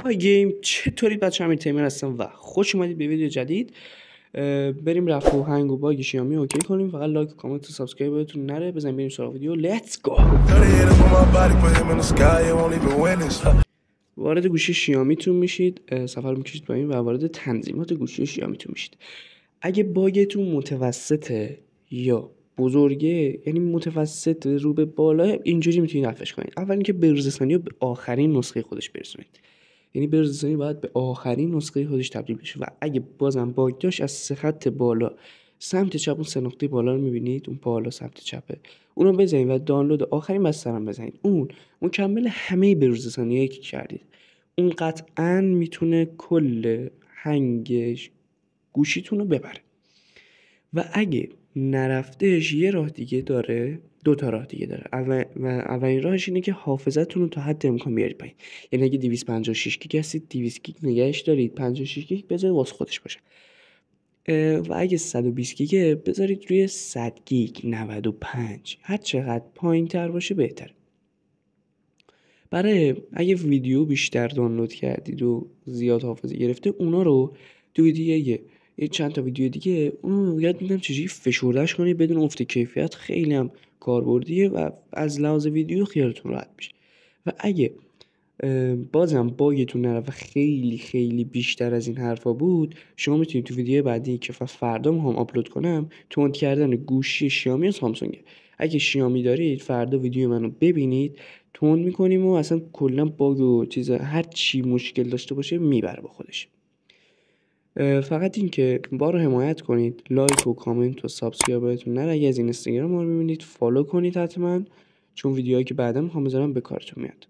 های گیم چطورید بچه؟ امیر تیمر هستم و خوش اومدید به ویدیو جدید. بریم رفع و هنگ و باگ شیائومی اوکی کنیم. فقط لایک و کامنت و سابسکرایب یادتون نره. بزنیم بریم سراغ ویدیو. لیتس گو. وارد گوشی شیائومی تون میشید، سفر میکشید پایین و وارد تنظیمات گوشی شیائومی تون میشید. اگه باگتون متوسطه یا بزرگه، یعنی متوسط رو به بالا، اینجوری میتونید رفعش کنید. اول اینکه به‌روزرسانی رو به آخرین نسخه خودش برسونید. یعنی به‌روزرسانی باید به آخرین نسخه خودش تبدیل بشه و اگه بازم باگ داشت، از 3 خط بالا سمت چپ، اون 3 نقطه بالا رو میبینید، اون بالا سمت چپه، اون رو بزنید و دانلود آخرین بستر هم بزنید. اون مکمل همه به‌روزرسانیایی که کردید. اون قطعاً میتونه کل هنگش گوشیتون رو ببره. و اگه نرفتهش، یه راه دیگه داره، 2 تا راه دیگه داره. اولین راهش اینه که حافظتون رو تا حد امکان بیارید پایین. یعنی اگه 256 گیگ هستید، 200 گیگ نگهش دارید، 56 گیگ بذارید واسه خودش باشه. و اگه 120 گیگه بذارید روی 100 گیگ، 95. هر چقدر پایین تر باشه بهتره. برای اگه ویدیو بیشتر دانلود کردید و زیاد حافظه گرفته، اونا رو تو ویدیو یه چند تا ویدیو دیگه اونو یاد میدم چجوری فشردهش کنید بدون افت کیفیت. خیلی هم کاربردیه و از لحاظ ویدیو خیالتون راحت میشه. و اگه بازم باگتون نره و خیلی خیلی بیشتر از این حرفا بود، شما میتونید تو ویدیو بعدی که فردا هم آپلود کنم، تند کردن گوشی شیائومی و سامسونگ. اگه شیائومی دارید، فردا ویدیو منو ببینید، تند میکنیم و اصلا کلا باگ و چیز، هر چی مشکل داشته باشه میبره با خودش. فقط این که با رو حمایت کنید، لایک و کامنت و سابسکرایب بهتون نره. اگه از این اینستاگرام ما رو ببینید، فالو کنید حتما، چون ویدیوهایی که بعدا میخوام بذارم به کارتون میاد.